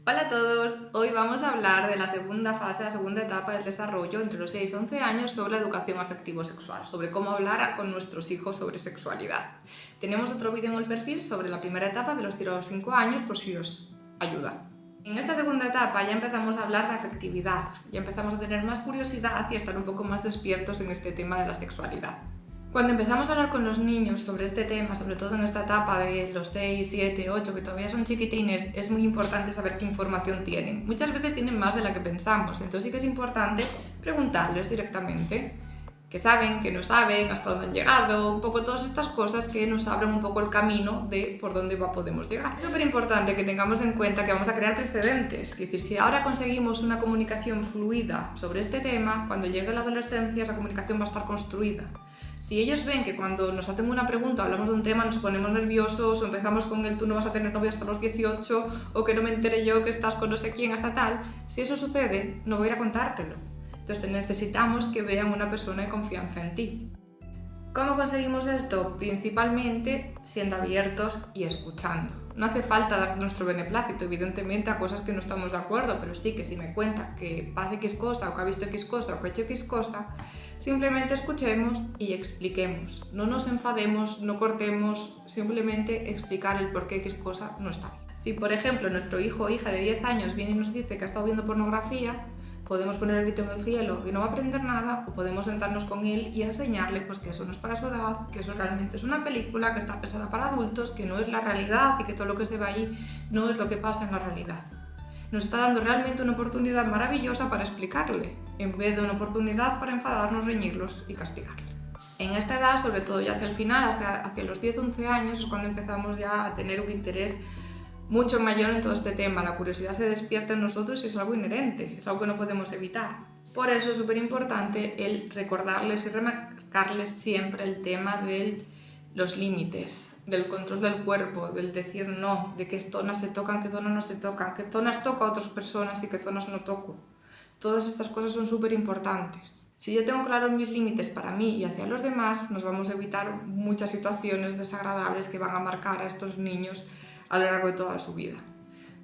Hola a todos, hoy vamos a hablar de la segunda fase, la segunda etapa del desarrollo entre los 6 y 11 años sobre la educación afectivo-sexual, sobre cómo hablar con nuestros hijos sobre sexualidad. Tenemos otro vídeo en el perfil sobre la primera etapa de los 0 a los 5 años por si os ayuda. En esta segunda etapa ya empezamos a hablar de afectividad, ya empezamos a tener más curiosidad y a estar un poco más despiertos en este tema de la sexualidad. Cuando empezamos a hablar con los niños sobre este tema, sobre todo en esta etapa de los 6, 7, 8, que todavía son chiquitines, es muy importante saber qué información tienen. Muchas veces tienen más de la que pensamos, entonces sí que es importante preguntarles directamente qué saben, qué no saben, hasta dónde han llegado, un poco todas estas cosas que nos abren un poco el camino de por dónde podemos llegar. Es súper importante que tengamos en cuenta que vamos a crear precedentes, es decir, si ahora conseguimos una comunicación fluida sobre este tema, cuando llegue la adolescencia esa comunicación va a estar construida. Si ellos ven que cuando nos hacen una pregunta, hablamos de un tema, nos ponemos nerviosos o empezamos con el tú no vas a tener novio hasta los 18 o que no me entere yo que estás con no sé quién hasta tal, si eso sucede, no voy a ir a contártelo. Entonces necesitamos que vean una persona de confianza en ti. ¿Cómo conseguimos esto? Principalmente siendo abiertos y escuchando. No hace falta dar nuestro beneplácito, evidentemente, a cosas que no estamos de acuerdo, pero sí que si me cuenta que pasa X cosa, o que ha visto X cosa, o que ha hecho X cosa, simplemente escuchemos y expliquemos. No nos enfademos, no cortemos, simplemente explicar el por qué X cosa no está bien. Si, por ejemplo, nuestro hijo o hija de 10 años viene y nos dice que ha estado viendo pornografía, podemos poner el grito en el cielo y no va a aprender nada, o podemos sentarnos con él y enseñarle pues, que eso no es para su edad, que eso realmente es una película que está pensada para adultos, que no es la realidad y que todo lo que se ve ahí no es lo que pasa en la realidad. Nos está dando realmente una oportunidad maravillosa para explicarle, en vez de una oportunidad para enfadarnos, reñirlos y castigarle. En esta edad, sobre todo ya hacia el final, hacia los 10-11 años, es cuando empezamos ya a tener un interés mucho mayor en todo este tema. La curiosidad se despierta en nosotros y es algo inherente, es algo que no podemos evitar. Por eso es súper importante el recordarles y remarcarles siempre el tema de los límites, del control del cuerpo, del decir no, de qué zonas se tocan, qué zonas no se tocan, qué zonas toco a otras personas y qué zonas no toco. Todas estas cosas son súper importantes. Si yo tengo claro mis límites para mí y hacia los demás, nos vamos a evitar muchas situaciones desagradables que van a marcar a estos niños a lo largo de toda su vida.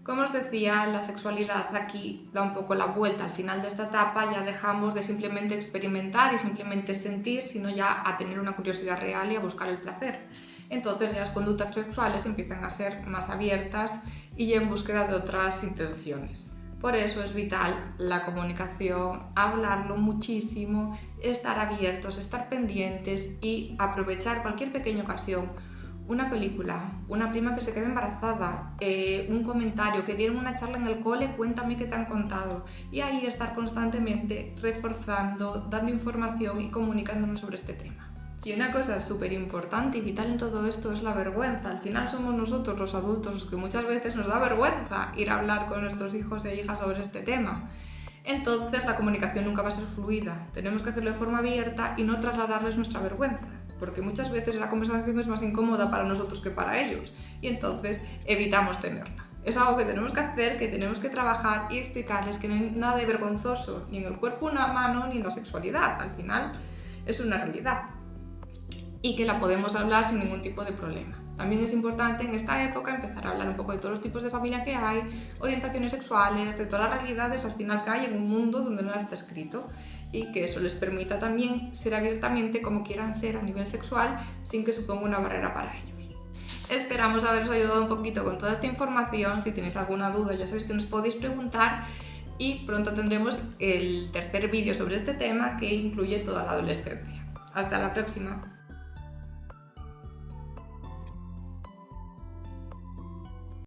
Como os decía, la sexualidad aquí da un poco la vuelta. Al final de esta etapa ya dejamos de simplemente experimentar y simplemente sentir, sino ya a tener una curiosidad real y a buscar el placer. Entonces ya las conductas sexuales empiezan a ser más abiertas y ya en búsqueda de otras intenciones. Por eso es vital la comunicación, hablarlo muchísimo, estar abiertos, estar pendientes y aprovechar cualquier pequeña ocasión. Una película, una prima que se quede embarazada, un comentario, que dieron una charla en el cole, cuéntame qué te han contado. Y ahí estar constantemente reforzando, dando información y comunicándonos sobre este tema. Y una cosa súper importante y vital en todo esto es la vergüenza. Al final somos nosotros los adultos los que muchas veces nos da vergüenza ir a hablar con nuestros hijos e hijas sobre este tema. Entonces la comunicación nunca va a ser fluida. Tenemos que hacerlo de forma abierta y no trasladarles nuestra vergüenza, porque muchas veces la conversación es más incómoda para nosotros que para ellos y entonces evitamos tenerla. Es algo que tenemos que hacer, que tenemos que trabajar y explicarles que no hay nada de vergonzoso ni en el cuerpo humano ni en la sexualidad. Al final es una realidad y que la podemos hablar sin ningún tipo de problema. También es importante en esta época empezar a hablar un poco de todos los tipos de familia que hay, orientaciones sexuales, de todas las realidades al final que hay en un mundo donde no está escrito y que eso les permita también ser abiertamente como quieran ser a nivel sexual sin que suponga una barrera para ellos. Esperamos haberos ayudado un poquito con toda esta información. Si tenéis alguna duda ya sabéis que nos podéis preguntar y pronto tendremos el tercer vídeo sobre este tema que incluye toda la adolescencia. Hasta la próxima.